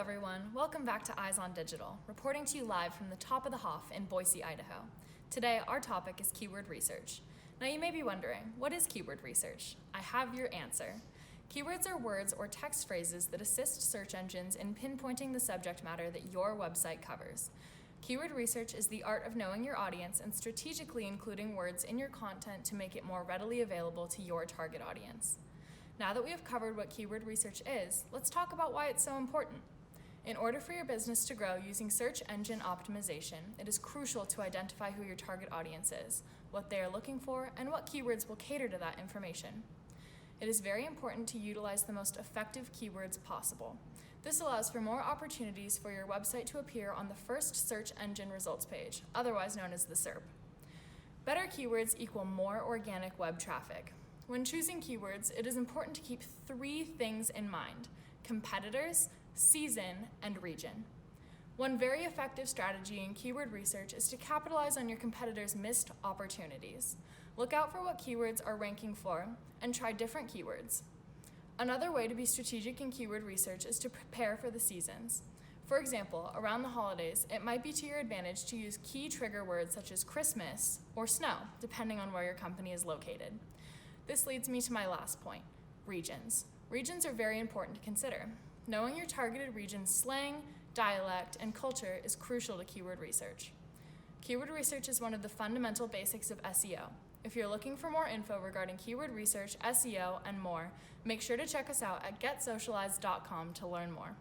everyone, welcome back to Eyes on Digital, reporting to you live from the top of the Hoff in Boise, Idaho. Today, our topic is keyword research. Now you may be wondering, what is keyword research? I have your answer. Keywords are words or text phrases that assist search engines in pinpointing the subject matter that your website covers. Keyword research is the art of knowing your audience and strategically including words in your content to make it more readily available to your target audience. Now that we have covered what keyword research is, let's talk about why it's so important. In order for your business to grow using search engine optimization, it is crucial to identify who your target audience is, what they are looking for, and what keywords will cater to that information. It is very important to utilize the most effective keywords possible. This allows for more opportunities for your website to appear on the first search engine results page, otherwise known as the SERP. Better keywords equal more organic web traffic. When choosing keywords, it is important to keep three things in mind: competitors, season, and region. One very effective strategy in keyword research is to capitalize on your competitors' missed opportunities. Look out for what keywords are ranking for and try different keywords. Another way to be strategic in keyword research is to prepare for the seasons. For example, around the holidays, it might be to your advantage to use key trigger words such as Christmas or snow, depending on where your company is located. This leads me to my last point, regions. Regions are very important to consider. Knowing your targeted region's slang, dialect, and culture is crucial to keyword research. Keyword research is one of the fundamental basics of SEO. If you're looking for more info regarding keyword research, SEO, and more, make sure to check us out at getsocialized.com to learn more.